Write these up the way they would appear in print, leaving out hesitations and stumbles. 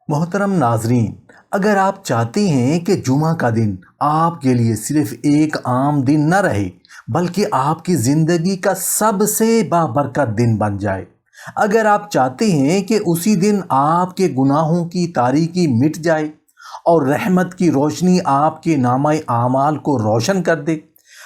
محترم ناظرین، اگر آپ چاہتے ہیں کہ جمعہ کا دن آپ کے لیے صرف ایک عام دن نہ رہے بلکہ آپ کی زندگی کا سب سے بابرکت دن بن جائے، اگر آپ چاہتے ہیں کہ اسی دن آپ کے گناہوں کی تاریکی مٹ جائے اور رحمت کی روشنی آپ کے نامہ اعمال کو روشن کر دے،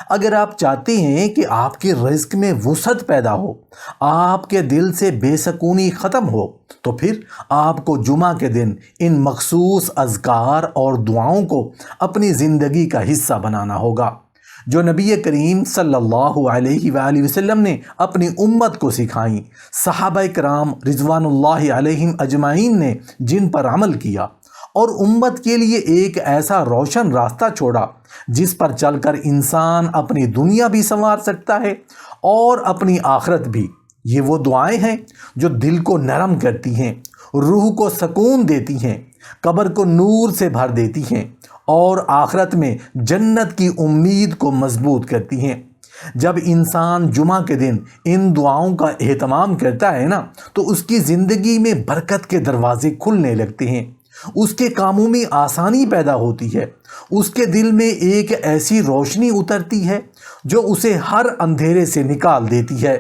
اگر آپ چاہتے ہیں کہ آپ کے رزق میں وسعت پیدا ہو، آپ کے دل سے بے سکونی ختم ہو، تو پھر آپ کو جمعہ کے دن ان مخصوص اذکار اور دعاؤں کو اپنی زندگی کا حصہ بنانا ہوگا جو نبی کریم صلی اللہ علیہ وآلہ وسلم نے اپنی امت کو سکھائیں، صحابہ کرام رضوان اللہ علیہم اجمعین نے جن پر عمل کیا اور امت کے لیے ایک ایسا روشن راستہ چھوڑا جس پر چل کر انسان اپنی دنیا بھی سنوار سکتا ہے اور اپنی آخرت بھی۔ یہ وہ دعائیں ہیں جو دل کو نرم کرتی ہیں، روح کو سکون دیتی ہیں، قبر کو نور سے بھر دیتی ہیں اور آخرت میں جنت کی امید کو مضبوط کرتی ہیں۔ جب انسان جمعہ کے دن ان دعاؤں کا اہتمام کرتا ہے نا، تو اس کی زندگی میں برکت کے دروازے کھلنے لگتے ہیں، اس کے کاموں میں آسانی پیدا ہوتی ہے، اس کے دل میں ایک ایسی روشنی اترتی ہے جو اسے ہر اندھیرے سے نکال دیتی ہے۔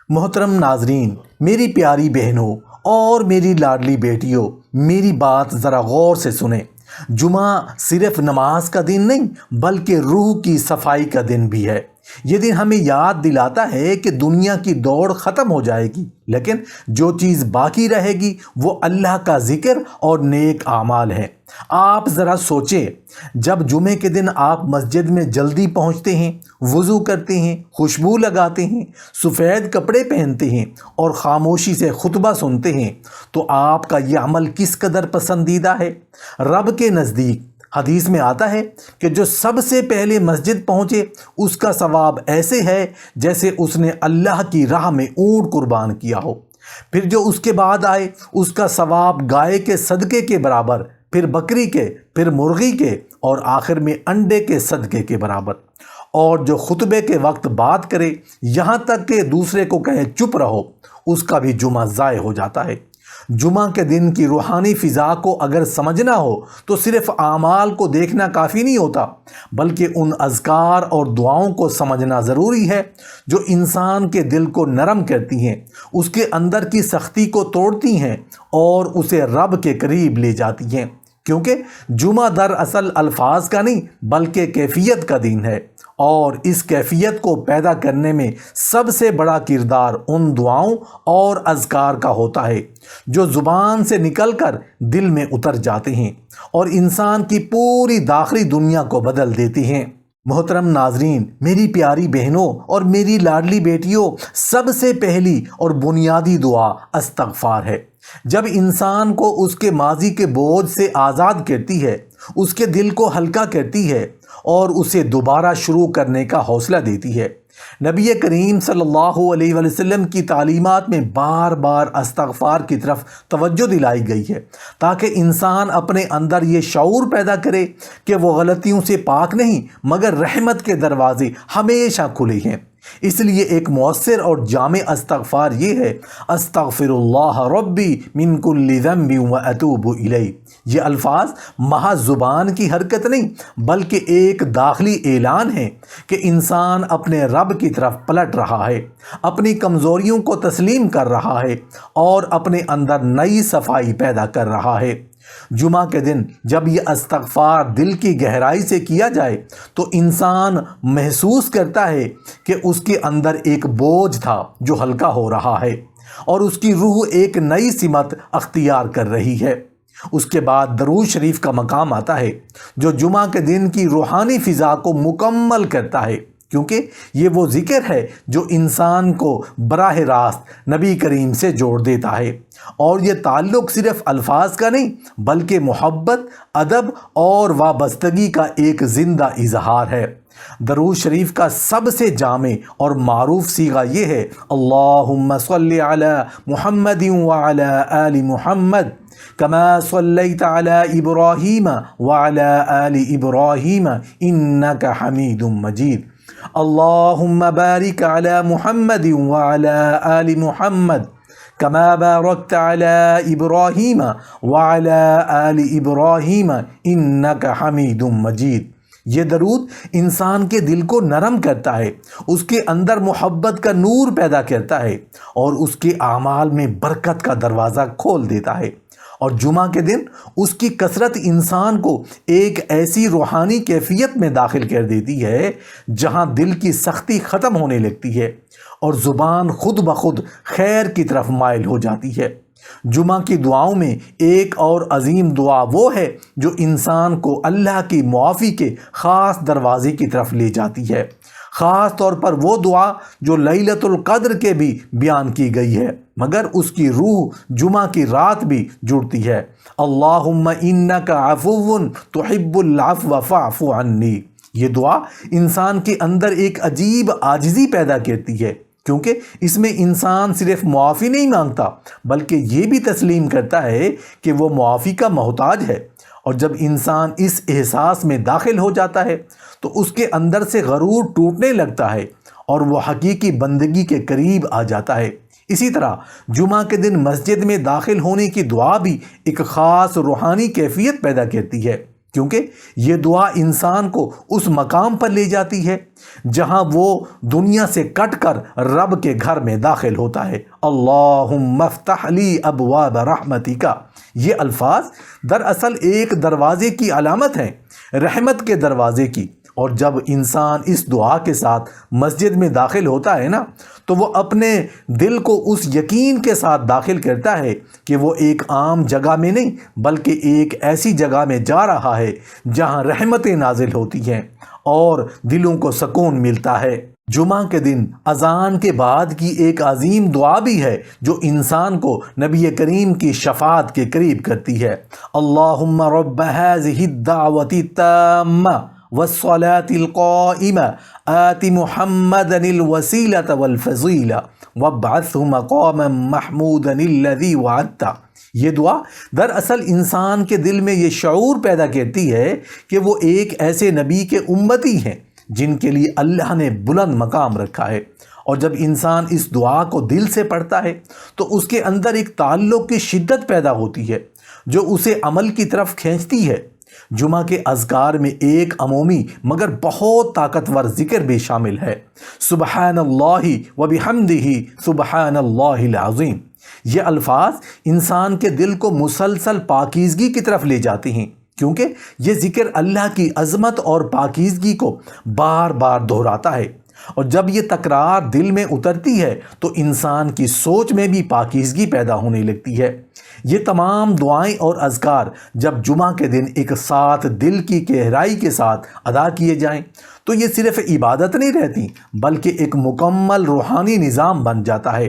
محترم ناظرین، میری پیاری بہنوں اور میری لاڈلی بیٹیوں، میری بات ذرا غور سے سنیں۔ جمعہ صرف نماز کا دن نہیں بلکہ روح کی صفائی کا دن بھی ہے۔ یہ دن ہمیں یاد دلاتا ہے کہ دنیا کی دوڑ ختم ہو جائے گی، لیکن جو چیز باقی رہے گی وہ اللہ کا ذکر اور نیک اعمال ہے۔ آپ ذرا سوچیں، جب جمعے کے دن آپ مسجد میں جلدی پہنچتے ہیں، وضو کرتے ہیں، خوشبو لگاتے ہیں، سفید کپڑے پہنتے ہیں اور خاموشی سے خطبہ سنتے ہیں، تو آپ کا یہ عمل کس قدر پسندیدہ ہے؟ رب کے نزدیک حدیث میں آتا ہے کہ جو سب سے پہلے مسجد پہنچے اس کا ثواب ایسے ہے جیسے اس نے اللہ کی راہ میں اونٹ قربان کیا ہو، پھر جو اس کے بعد آئے اس کا ثواب گائے کے صدقے کے برابر، پھر بکری کے، پھر مرغی کے اور آخر میں انڈے کے صدقے کے برابر، اور جو خطبے کے وقت بات کرے یہاں تک کہ دوسرے کو کہے چپ رہو، اس کا بھی جمعہ ضائع ہو جاتا ہے۔ جمعہ کے دن کی روحانی فضا کو اگر سمجھنا ہو تو صرف اعمال کو دیکھنا کافی نہیں ہوتا، بلکہ ان اذکار اور دعاؤں کو سمجھنا ضروری ہے جو انسان کے دل کو نرم کرتی ہیں، اس کے اندر کی سختی کو توڑتی ہیں اور اسے رب کے قریب لے جاتی ہیں، کیونکہ جمعہ دراصل الفاظ کا نہیں بلکہ کیفیت کا دن ہے، اور اس کیفیت کو پیدا کرنے میں سب سے بڑا کردار ان دعاؤں اور اذکار کا ہوتا ہے جو زبان سے نکل کر دل میں اتر جاتے ہیں اور انسان کی پوری داخلی دنیا کو بدل دیتے ہیں۔ محترم ناظرین، میری پیاری بہنوں اور میری لاڈلی بیٹیوں، سب سے پہلی اور بنیادی دعا استغفار ہے۔ جب انسان کو اس کے ماضی کے بوجھ سے آزاد کرتی ہے، اس کے دل کو ہلکا کرتی ہے اور اسے دوبارہ شروع کرنے کا حوصلہ دیتی ہے۔ نبی کریم صلی اللہ علیہ وسلم کی تعلیمات میں بار بار استغفار کی طرف توجہ دلائی گئی ہے تاکہ انسان اپنے اندر یہ شعور پیدا کرے کہ وہ غلطیوں سے پاک نہیں مگر رحمت کے دروازے ہمیشہ کھلے ہیں۔ اس لیے ایک مؤثر اور جامع استغفار یہ ہے: استغفر اللہ ربی من کل ذنب واتوب الیہ۔ یہ الفاظ محض زبان کی حرکت نہیں بلکہ ایک داخلی اعلان ہے کہ انسان اپنے رب کی طرف پلٹ رہا ہے، اپنی کمزوریوں کو تسلیم کر رہا ہے اور اپنے اندر نئی صفائی پیدا کر رہا ہے۔ جمعہ کے دن جب یہ استغفار دل کی گہرائی سے کیا جائے تو انسان محسوس کرتا ہے کہ اس کے اندر ایک بوجھ تھا جو ہلکا ہو رہا ہے اور اس کی روح ایک نئی سمت اختیار کر رہی ہے۔ اس کے بعد درود شریف کا مقام آتا ہے جو جمعہ کے دن کی روحانی فضا کو مکمل کرتا ہے، کیونکہ یہ وہ ذکر ہے جو انسان کو براہ راست نبی کریم سے جوڑ دیتا ہے، اور یہ تعلق صرف الفاظ کا نہیں بلکہ محبت، ادب اور وابستگی کا ایک زندہ اظہار ہے۔ درود شریف کا سب سے جامع اور معروف صیغہ یہ ہے: اللہم صلی علی محمد وعلی آل محمد کما صلیت علی ابراہیم وعلی آل ابراہیم انک حمید مجید۔ اللہم بارک علی محمد وعلی آل محمد کما بارکت علی ابراہیم وعلی آل ابراہیم انک حمید مجید۔ یہ درود انسان کے دل کو نرم کرتا ہے، اس کے اندر محبت کا نور پیدا کرتا ہے اور اس کے اعمال میں برکت کا دروازہ کھول دیتا ہے۔ اور جمعہ کے دن اس کی کثرت انسان کو ایک ایسی روحانی کیفیت میں داخل کر دیتی ہے جہاں دل کی سختی ختم ہونے لگتی ہے اور زبان خود بخود خیر کی طرف مائل ہو جاتی ہے۔ جمعہ کی دعاؤں میں ایک اور عظیم دعا وہ ہے جو انسان کو اللہ کی معافی کے خاص دروازے کی طرف لے جاتی ہے، خاص طور پر وہ دعا جو لیلۃ القدر کے بھی بیان کی گئی ہے، مگر اس کی روح جمعہ کی رات بھی جڑتی ہے۔ اللہم انک عفو تحب العفو فاعف عنی۔ یہ دعا انسان کے اندر ایک عجیب عاجزی پیدا کرتی ہے، کیونکہ اس میں انسان صرف معافی نہیں مانگتا بلکہ یہ بھی تسلیم کرتا ہے کہ وہ معافی کا محتاج ہے۔ اور جب انسان اس احساس میں داخل ہو جاتا ہے تو اس کے اندر سے غرور ٹوٹنے لگتا ہے اور وہ حقیقی بندگی کے قریب آ جاتا ہے۔ اسی طرح جمعہ کے دن مسجد میں داخل ہونے کی دعا بھی ایک خاص روحانی کیفیت پیدا کرتی ہے، کیونکہ یہ دعا انسان کو اس مقام پر لے جاتی ہے جہاں وہ دنیا سے کٹ کر رب کے گھر میں داخل ہوتا ہے۔ اللہم افتح لی ابواب رحمتک۔ یہ الفاظ دراصل ایک دروازے کی علامت ہیں، رحمت کے دروازے کی، اور جب انسان اس دعا کے ساتھ مسجد میں داخل ہوتا ہے نا تو وہ اپنے دل کو اس یقین کے ساتھ داخل کرتا ہے کہ وہ ایک عام جگہ میں نہیں بلکہ ایک ایسی جگہ میں جا رہا ہے جہاں رحمتیں نازل ہوتی ہیں اور دلوں کو سکون ملتا ہے۔ جمعہ کے دن اذان کے بعد کی ایک عظیم دعا بھی ہے جو انسان کو نبی کریم کی شفاعت کے قریب کرتی ہے۔ اللہم رب هذه الدعوة التامة والصلاة القائمة آت محمدا الوسيلة والفضيلة وابعثه مقاما محمودا الذي وعدته۔ یہ دعا دراصل انسان کے دل میں یہ شعور پیدا کرتی ہے کہ وہ ایک ایسے نبی کے امتی ہیں جن کے لیے اللہ نے بلند مقام رکھا ہے۔ اور جب انسان اس دعا کو دل سے پڑھتا ہے تو اس کے اندر ایک تعلق کی شدت پیدا ہوتی ہے جو اسے عمل کی طرف کھینچتی ہے۔ جمعہ کے اذکار میں ایک عمومی مگر بہت طاقتور ذکر بھی شامل ہے، سبحان اللہ وبحمدہ سبحان اللہ العظیم۔ یہ الفاظ انسان کے دل کو مسلسل پاکیزگی کی طرف لے جاتے ہیں، کیونکہ یہ ذکر اللہ کی عظمت اور پاکیزگی کو بار بار دہراتا ہے، اور جب یہ تکرار دل میں اترتی ہے تو انسان کی سوچ میں بھی پاکیزگی پیدا ہونے لگتی ہے۔ یہ تمام دعائیں اور اذکار جب جمعہ کے دن ایک ساتھ دل کی گہرائی کے ساتھ ادا کیے جائیں تو یہ صرف عبادت نہیں رہتی بلکہ ایک مکمل روحانی نظام بن جاتا ہے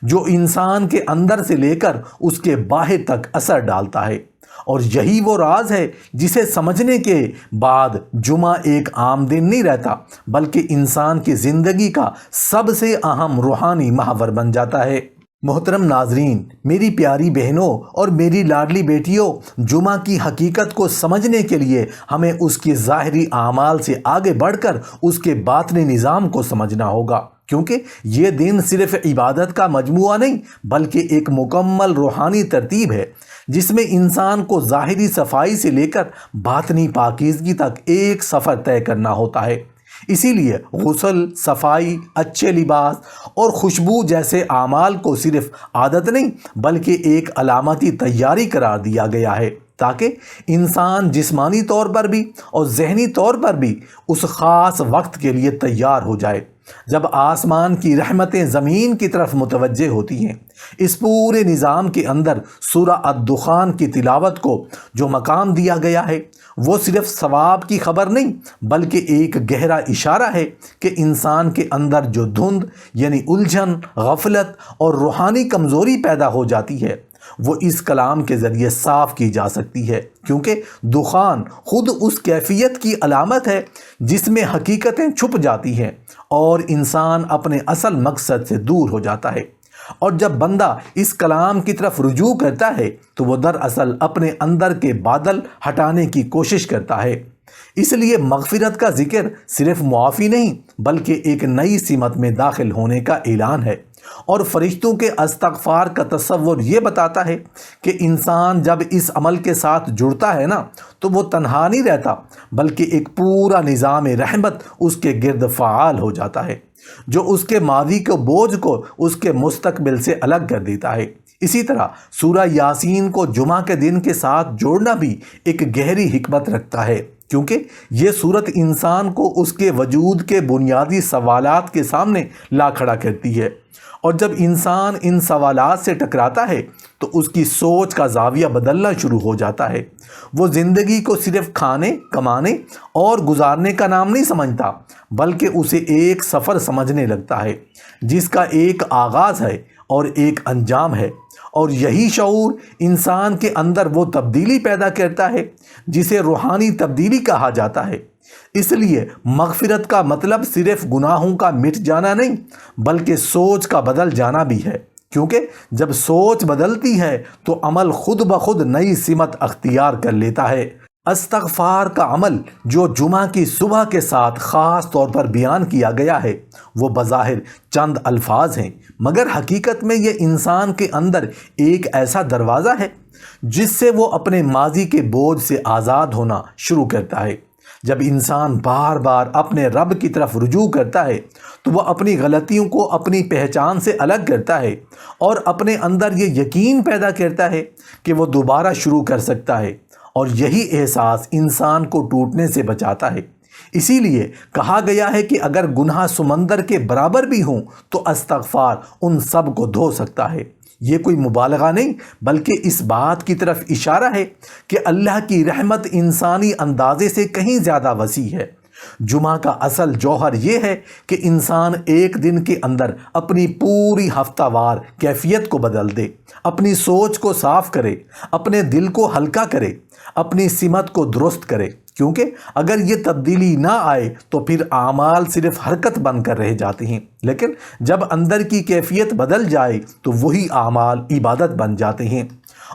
جو انسان کے اندر سے لے کر اس کے باہر تک اثر ڈالتا ہے۔ اور یہی وہ راز ہے جسے سمجھنے کے بعد جمعہ ایک عام دن نہیں رہتا بلکہ انسان کی زندگی کا سب سے اہم روحانی محور بن جاتا ہے۔ محترم ناظرین، میری پیاری بہنوں اور میری لاڈلی بیٹیوں، جمعہ کی حقیقت کو سمجھنے کے لیے ہمیں اس کی ظاہری اعمال سے آگے بڑھ کر اس کے باطنی نظام کو سمجھنا ہوگا، کیونکہ یہ دن صرف عبادت کا مجموعہ نہیں بلکہ ایک مکمل روحانی ترتیب ہے جس میں انسان کو ظاہری صفائی سے لے کر باطنی پاکیزگی تک ایک سفر طے کرنا ہوتا ہے۔ اسی لیے غسل، صفائی، اچھے لباس اور خوشبو جیسے اعمال کو صرف عادت نہیں بلکہ ایک علامتی تیاری قرار دیا گیا ہے تاکہ انسان جسمانی طور پر بھی اور ذہنی طور پر بھی اس خاص وقت کے لیے تیار ہو جائے جب آسمان کی رحمتیں زمین کی طرف متوجہ ہوتی ہیں۔ اس پورے نظام کے اندر سورہ الدخان کی تلاوت کو جو مقام دیا گیا ہے وہ صرف ثواب کی خبر نہیں بلکہ ایک گہرا اشارہ ہے کہ انسان کے اندر جو دھند یعنی الجھن، غفلت اور روحانی کمزوری پیدا ہو جاتی ہے وہ اس کلام کے ذریعے صاف کی جا سکتی ہے، کیونکہ دخان خود اس کیفیت کی علامت ہے جس میں حقیقتیں چھپ جاتی ہیں اور انسان اپنے اصل مقصد سے دور ہو جاتا ہے۔ اور جب بندہ اس کلام کی طرف رجوع کرتا ہے تو وہ دراصل اپنے اندر کے بادل ہٹانے کی کوشش کرتا ہے۔ اس لیے مغفرت کا ذکر صرف معافی نہیں بلکہ ایک نئی سمت میں داخل ہونے کا اعلان ہے، اور فرشتوں کے استغفار کا تصور یہ بتاتا ہے کہ انسان جب اس عمل کے ساتھ جڑتا ہے نا تو وہ تنہا نہیں رہتا، بلکہ ایک پورا نظام رحمت اس کے گرد فعال ہو جاتا ہے، جو اس کے ماضی کے بوجھ کو اس کے مستقبل سے الگ کر دیتا ہے۔ اسی طرح سورہ یاسین کو جمعہ کے دن کے ساتھ جوڑنا بھی ایک گہری حکمت رکھتا ہے، کیونکہ یہ صورت انسان کو اس کے وجود کے بنیادی سوالات کے سامنے لا کھڑا کرتی ہے، اور جب انسان ان سوالات سے ٹکراتا ہے تو اس کی سوچ کا زاویہ بدلنا شروع ہو جاتا ہے۔ وہ زندگی کو صرف کھانے، کمانے اور گزارنے کا نام نہیں سمجھتا، بلکہ اسے ایک سفر سمجھنے لگتا ہے جس کا ایک آغاز ہے اور ایک انجام ہے، اور یہی شعور انسان کے اندر وہ تبدیلی پیدا کرتا ہے جسے روحانی تبدیلی کہا جاتا ہے۔ اس لیے مغفرت کا مطلب صرف گناہوں کا مٹ جانا نہیں، بلکہ سوچ کا بدل جانا بھی ہے، کیونکہ جب سوچ بدلتی ہے تو عمل خود بخود نئی سمت اختیار کر لیتا ہے۔ استغفار کا عمل جو جمعہ کی صبح کے ساتھ خاص طور پر بیان کیا گیا ہے وہ بظاہر چند الفاظ ہیں، مگر حقیقت میں یہ انسان کے اندر ایک ایسا دروازہ ہے جس سے وہ اپنے ماضی کے بوجھ سے آزاد ہونا شروع کرتا ہے۔ جب انسان بار بار اپنے رب کی طرف رجوع کرتا ہے تو وہ اپنی غلطیوں کو اپنی پہچان سے الگ کرتا ہے اور اپنے اندر یہ یقین پیدا کرتا ہے کہ وہ دوبارہ شروع کر سکتا ہے، اور یہی احساس انسان کو ٹوٹنے سے بچاتا ہے۔ اسی لیے کہا گیا ہے کہ اگر گناہ سمندر کے برابر بھی ہوں تو استغفار ان سب کو دھو سکتا ہے۔ یہ کوئی مبالغہ نہیں، بلکہ اس بات کی طرف اشارہ ہے کہ اللہ کی رحمت انسانی اندازے سے کہیں زیادہ وسیع ہے۔ جمعہ کا اصل جوہر یہ ہے کہ انسان ایک دن کے اندر اپنی پوری ہفتہ وار کیفیت کو بدل دے، اپنی سوچ کو صاف کرے، اپنے دل کو ہلکا کرے، اپنی سمت کو درست کرے، کیونکہ اگر یہ تبدیلی نہ آئے تو پھر اعمال صرف حرکت بن کر رہ جاتے ہیں، لیکن جب اندر کی کیفیت بدل جائے تو وہی اعمال عبادت بن جاتے ہیں۔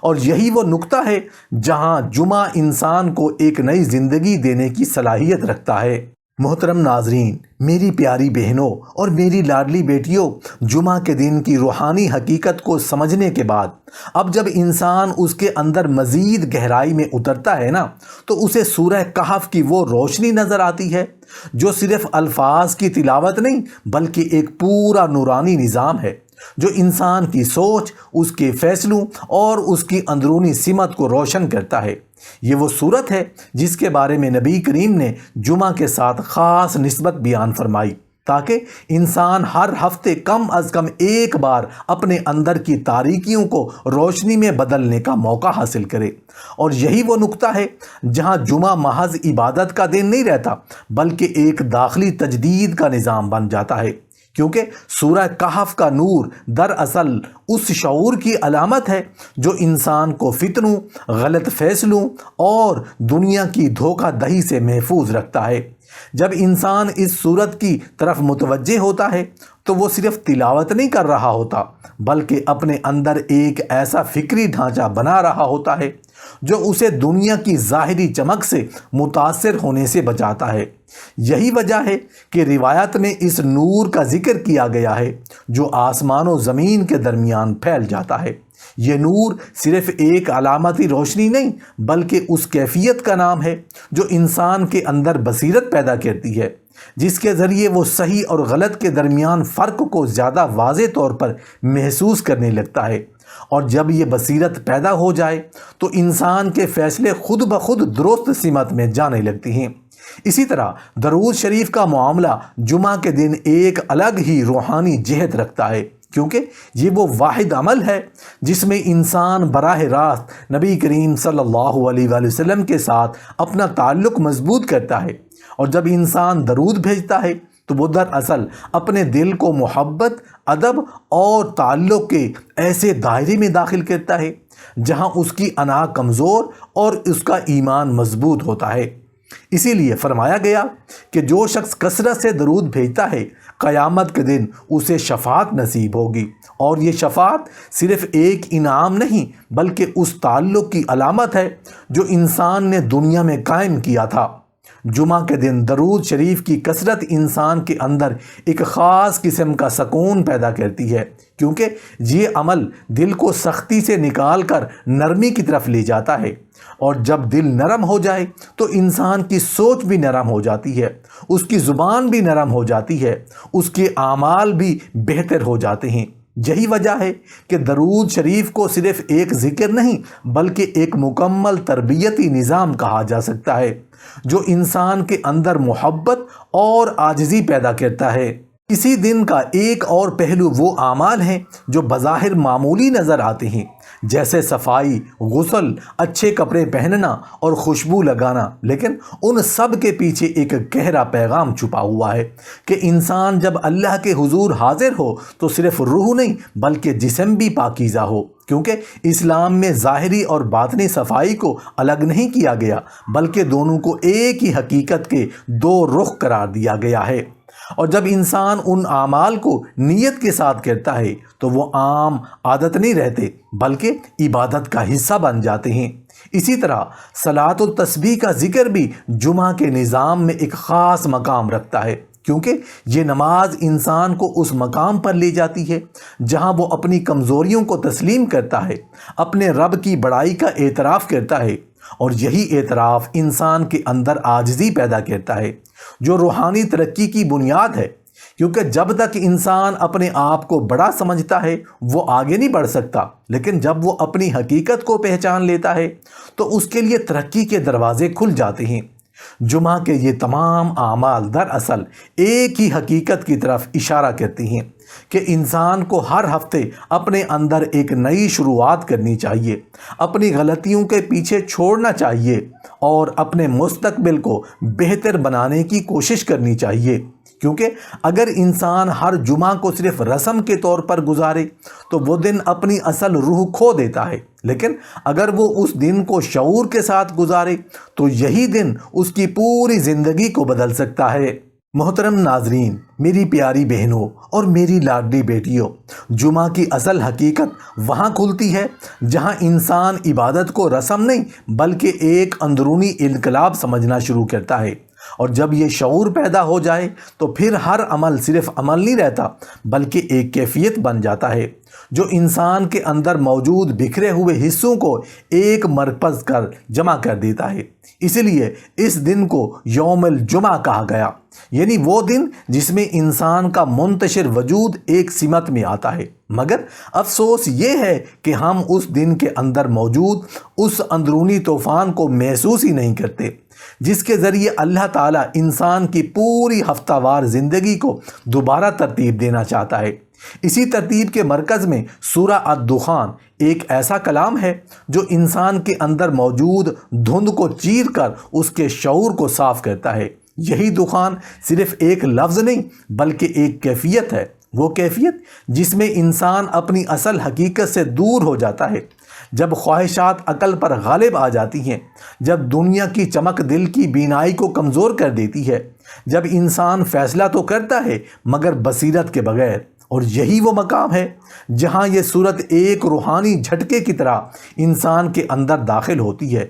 اور یہی وہ نقطہ ہے جہاں جمعہ انسان کو ایک نئی زندگی دینے کی صلاحیت رکھتا ہے۔ محترم ناظرین، میری پیاری بہنوں اور میری لاڈلی بیٹیوں، جمعہ کے دن کی روحانی حقیقت کو سمجھنے کے بعد اب جب انسان اس کے اندر مزید گہرائی میں اترتا ہے نا تو اسے سورہ کہف کی وہ روشنی نظر آتی ہے جو صرف الفاظ کی تلاوت نہیں بلکہ ایک پورا نورانی نظام ہے، جو انسان کی سوچ، اس کے فیصلوں اور اس کی اندرونی سمت کو روشن کرتا ہے۔ یہ وہ صورت ہے جس کے بارے میں نبی کریم نے جمعہ کے ساتھ خاص نسبت بیان فرمائی، تاکہ انسان ہر ہفتے کم از کم ایک بار اپنے اندر کی تاریکیوں کو روشنی میں بدلنے کا موقع حاصل کرے۔ اور یہی وہ نقطہ ہے جہاں جمعہ محض عبادت کا دن نہیں رہتا بلکہ ایک داخلی تجدید کا نظام بن جاتا ہے، کیونکہ سورہ کہف کا نور دراصل اس شعور کی علامت ہے جو انسان کو فتنوں، غلط فیصلوں اور دنیا کی دھوکہ دہی سے محفوظ رکھتا ہے۔ جب انسان اس صورت کی طرف متوجہ ہوتا ہے تو وہ صرف تلاوت نہیں کر رہا ہوتا بلکہ اپنے اندر ایک ایسا فکری ڈھانچہ بنا رہا ہوتا ہے جو اسے دنیا کی ظاہری چمک سے متاثر ہونے سے بچاتا ہے۔ یہی وجہ ہے کہ روایت میں اس نور کا ذکر کیا گیا ہے جو آسمان و زمین کے درمیان پھیل جاتا ہے۔ یہ نور صرف ایک علامتی روشنی نہیں بلکہ اس کیفیت کا نام ہے جو انسان کے اندر بصیرت پیدا کرتی ہے، جس کے ذریعے وہ صحیح اور غلط کے درمیان فرق کو زیادہ واضح طور پر محسوس کرنے لگتا ہے۔ اور جب یہ بصیرت پیدا ہو جائے تو انسان کے فیصلے خود بخود درست سمت میں جانے لگتے ہیں۔ اسی طرح درود شریف کا معاملہ جمعہ کے دن ایک الگ ہی روحانی جہت رکھتا ہے، کیونکہ یہ وہ واحد عمل ہے جس میں انسان براہ راست نبی کریم صلی اللہ علیہ وآلہ وسلم کے ساتھ اپنا تعلق مضبوط کرتا ہے۔ اور جب انسان درود بھیجتا ہے تو وہ دراصل اپنے دل کو محبت، ادب اور تعلق کے ایسے دائرے میں داخل کرتا ہے جہاں اس کی انا کمزور اور اس کا ایمان مضبوط ہوتا ہے۔ اسی لیے فرمایا گیا کہ جو شخص کثرت سے درود بھیجتا ہے قیامت کے دن اسے شفاعت نصیب ہوگی، اور یہ شفاعت صرف ایک انعام نہیں بلکہ اس تعلق کی علامت ہے جو انسان نے دنیا میں قائم کیا تھا۔ جمعہ کے دن درود شریف کی کثرت انسان کے اندر ایک خاص قسم کا سکون پیدا کرتی ہے، کیونکہ یہ عمل دل کو سختی سے نکال کر نرمی کی طرف لے جاتا ہے، اور جب دل نرم ہو جائے تو انسان کی سوچ بھی نرم ہو جاتی ہے، اس کی زبان بھی نرم ہو جاتی ہے، اس کے اعمال بھی بہتر ہو جاتے ہیں۔ یہی وجہ ہے کہ درود شریف کو صرف ایک ذکر نہیں بلکہ ایک مکمل تربیتی نظام کہا جا سکتا ہے، جو انسان کے اندر محبت اور عاجزی پیدا کرتا ہے۔ اسی دن کا ایک اور پہلو وہ اعمال ہیں جو بظاہر معمولی نظر آتے ہیں، جیسے صفائی، غسل، اچھے کپڑے پہننا اور خوشبو لگانا، لیکن ان سب کے پیچھے ایک گہرا پیغام چھپا ہوا ہے کہ انسان جب اللہ کے حضور حاضر ہو تو صرف روح نہیں بلکہ جسم بھی پاکیزہ ہو، کیونکہ اسلام میں ظاہری اور باطنی صفائی کو الگ نہیں کیا گیا بلکہ دونوں کو ایک ہی حقیقت کے دو رخ قرار دیا گیا ہے۔ اور جب انسان ان اعمال کو نیت کے ساتھ کرتا ہے تو وہ عام عادت نہیں رہتے بلکہ عبادت کا حصہ بن جاتے ہیں۔ اسی طرح صلاۃ التسبیح کا ذکر بھی جمعہ کے نظام میں ایک خاص مقام رکھتا ہے، کیونکہ یہ نماز انسان کو اس مقام پر لے جاتی ہے جہاں وہ اپنی کمزوریوں کو تسلیم کرتا ہے، اپنے رب کی بڑائی کا اعتراف کرتا ہے، اور یہی اعتراف انسان کے اندر عاجزی پیدا کرتا ہے، جو روحانی ترقی کی بنیاد ہے، کیونکہ جب تک انسان اپنے آپ کو بڑا سمجھتا ہے وہ آگے نہیں بڑھ سکتا، لیکن جب وہ اپنی حقیقت کو پہچان لیتا ہے تو اس کے لیے ترقی کے دروازے کھل جاتے ہیں۔ جمعہ کے یہ تمام اعمال دراصل ایک ہی حقیقت کی طرف اشارہ کرتی ہیں کہ انسان کو ہر ہفتے اپنے اندر ایک نئی شروعات کرنی چاہیے، اپنی غلطیوں کے پیچھے چھوڑنا چاہیے اور اپنے مستقبل کو بہتر بنانے کی کوشش کرنی چاہیے، کیونکہ اگر انسان ہر جمعہ کو صرف رسم کے طور پر گزارے تو وہ دن اپنی اصل روح کھو دیتا ہے، لیکن اگر وہ اس دن کو شعور کے ساتھ گزارے تو یہی دن اس کی پوری زندگی کو بدل سکتا ہے۔ محترم ناظرین، میری پیاری بہنوں اور میری لاڈلی بیٹیوں، جمعہ کی اصل حقیقت وہاں کھلتی ہے جہاں انسان عبادت کو رسم نہیں بلکہ ایک اندرونی انقلاب سمجھنا شروع کرتا ہے، اور جب یہ شعور پیدا ہو جائے تو پھر ہر عمل صرف عمل نہیں رہتا بلکہ ایک کیفیت بن جاتا ہے جو انسان کے اندر موجود بکھرے ہوئے حصوں کو ایک مرکز کر جمع کر دیتا ہے۔ اسی لیے اس دن کو یوم الجمعہ کہا گیا، یعنی وہ دن جس میں انسان کا منتشر وجود ایک سمت میں آتا ہے، مگر افسوس یہ ہے کہ ہم اس دن کے اندر موجود اس اندرونی طوفان کو محسوس ہی نہیں کرتے جس کے ذریعے اللہ تعالیٰ انسان کی پوری ہفتہ وار زندگی کو دوبارہ ترتیب دینا چاہتا ہے۔ اسی ترتیب کے مرکز میں سورہ الدخان ایک ایسا کلام ہے جو انسان کے اندر موجود دھند کو چیر کر اس کے شعور کو صاف کرتا ہے۔ یہی دخان صرف ایک لفظ نہیں بلکہ ایک کیفیت ہے، وہ کیفیت جس میں انسان اپنی اصل حقیقت سے دور ہو جاتا ہے، جب خواہشات عقل پر غالب آ جاتی ہیں، جب دنیا کی چمک دل کی بینائی کو کمزور کر دیتی ہے، جب انسان فیصلہ تو کرتا ہے مگر بصیرت کے بغیر۔ اور یہی وہ مقام ہے جہاں یہ صورت ایک روحانی جھٹکے کی طرح انسان کے اندر داخل ہوتی ہے،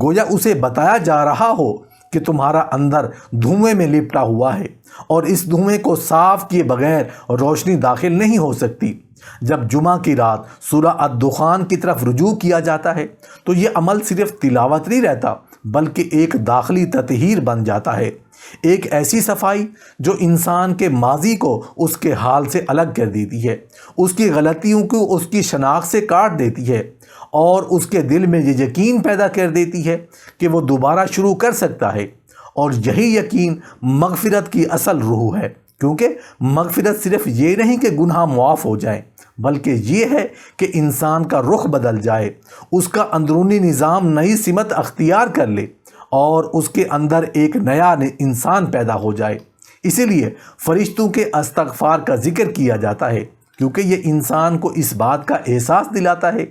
گویا اسے بتایا جا رہا ہو کہ تمہارا اندر دھوئیں میں لپٹا ہوا ہے اور اس دھوئیں کو صاف کیے بغیر روشنی داخل نہیں ہو سکتی۔ جب جمعہ کی رات سورہ الدخان کی طرف رجوع کیا جاتا ہے تو یہ عمل صرف تلاوت نہیں رہتا بلکہ ایک داخلی تطہیر بن جاتا ہے، ایک ایسی صفائی جو انسان کے ماضی کو اس کے حال سے الگ کر دیتی ہے، اس کی غلطیوں کو اس کی شناخت سے کاٹ دیتی ہے اور اس کے دل میں یہ یقین پیدا کر دیتی ہے کہ وہ دوبارہ شروع کر سکتا ہے۔ اور یہی یقین مغفرت کی اصل روح ہے، کیونکہ مغفرت صرف یہ نہیں کہ گناہ معاف ہو جائیں بلکہ یہ ہے کہ انسان کا رخ بدل جائے، اس کا اندرونی نظام نئی سمت اختیار کر لے اور اس کے اندر ایک نیا انسان پیدا ہو جائے۔ اسی لیے فرشتوں کے استغفار کا ذکر کیا جاتا ہے، کیونکہ یہ انسان کو اس بات کا احساس دلاتا ہے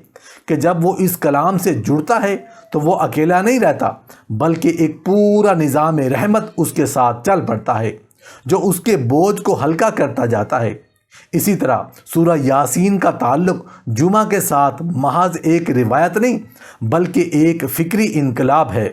کہ جب وہ اس کلام سے جڑتا ہے تو وہ اکیلا نہیں رہتا بلکہ ایک پورا نظام رحمت اس کے ساتھ چل پڑتا ہے جو اس کے بوجھ کو ہلکا کرتا جاتا ہے۔ اسی طرح سورہ یاسین کا تعلق جمعہ کے ساتھ محض ایک روایت نہیں بلکہ ایک فکری انقلاب ہے۔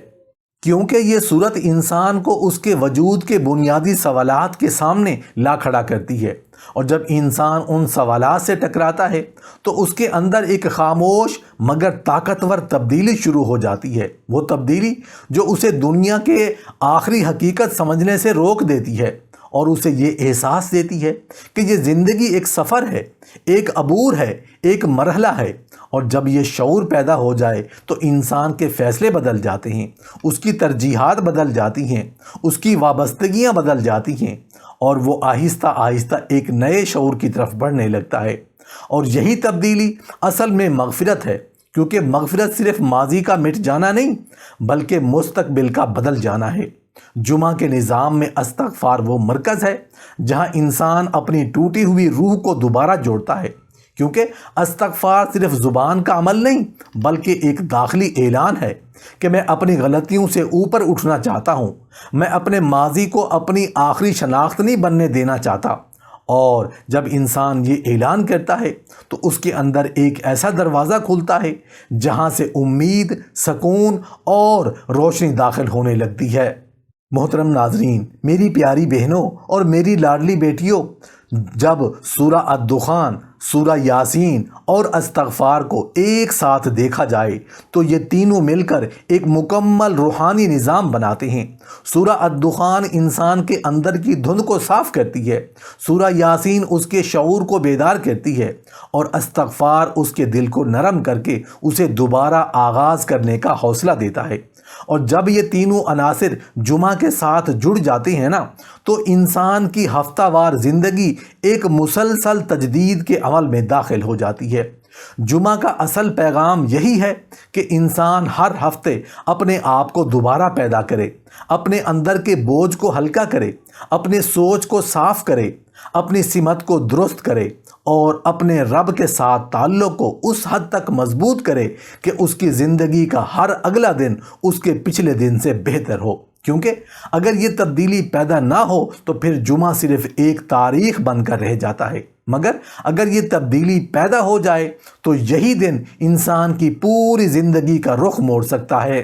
کیونکہ یہ صورت انسان کو اس کے وجود کے بنیادی سوالات کے سامنے لا کھڑا کرتی ہے، اور جب انسان ان سوالات سے ٹکراتا ہے تو اس کے اندر ایک خاموش مگر طاقتور تبدیلی شروع ہو جاتی ہے، وہ تبدیلی جو اسے دنیا کے آخری حقیقت سمجھنے سے روک دیتی ہے اور اسے یہ احساس دیتی ہے کہ یہ زندگی ایک سفر ہے، ایک عبور ہے، ایک مرحلہ ہے۔ اور جب یہ شعور پیدا ہو جائے تو انسان کے فیصلے بدل جاتے ہیں، اس کی ترجیحات بدل جاتی ہیں، اس کی وابستگیاں بدل جاتی ہیں، اور وہ آہستہ آہستہ ایک نئے شعور کی طرف بڑھنے لگتا ہے۔ اور یہی تبدیلی اصل میں مغفرت ہے، کیونکہ مغفرت صرف ماضی کا مٹ جانا نہیں بلکہ مستقبل کا بدل جانا ہے۔ جمعہ کے نظام میں استغفار وہ مرکز ہے جہاں انسان اپنی ٹوٹی ہوئی روح کو دوبارہ جوڑتا ہے، کیونکہ استغفار صرف زبان کا عمل نہیں بلکہ ایک داخلی اعلان ہے کہ میں اپنی غلطیوں سے اوپر اٹھنا چاہتا ہوں، میں اپنے ماضی کو اپنی آخری شناخت نہیں بننے دینا چاہتا۔ اور جب انسان یہ اعلان کرتا ہے تو اس کے اندر ایک ایسا دروازہ کھلتا ہے جہاں سے امید، سکون اور روشنی داخل ہونے لگتی ہے۔ محترم ناظرین، میری پیاری بہنوں اور میری لاڈلی بیٹیوں، جب سورہ الدخان، سورہ یاسین اور استغفار کو ایک ساتھ دیکھا جائے تو یہ تینوں مل کر ایک مکمل روحانی نظام بناتے ہیں۔ سورہ الدخان انسان کے اندر کی دھند کو صاف کرتی ہے، سورہ یاسین اس کے شعور کو بیدار کرتی ہے، اور استغفار اس کے دل کو نرم کر کے اسے دوبارہ آغاز کرنے کا حوصلہ دیتا ہے۔ اور جب یہ تینوں عناصر جمعہ کے ساتھ جڑ جاتے ہیں نا تو انسان کی ہفتہ وار زندگی ایک مسلسل تجدید کے عمل میں داخل ہو جاتی ہے۔ جمعہ کا اصل پیغام یہی ہے کہ انسان ہر ہفتے اپنے آپ کو دوبارہ پیدا کرے، اپنے اندر کے بوجھ کو ہلکا کرے، اپنے سوچ کو صاف کرے، اپنی سمت کو درست کرے اور اپنے رب کے ساتھ تعلق کو اس حد تک مضبوط کرے کہ اس کی زندگی کا ہر اگلا دن اس کے پچھلے دن سے بہتر ہو۔ کیونکہ اگر یہ تبدیلی پیدا نہ ہو تو پھر جمعہ صرف ایک تاریخ بن کر رہ جاتا ہے، مگر اگر یہ تبدیلی پیدا ہو جائے تو یہی دن انسان کی پوری زندگی کا رخ موڑ سکتا ہے۔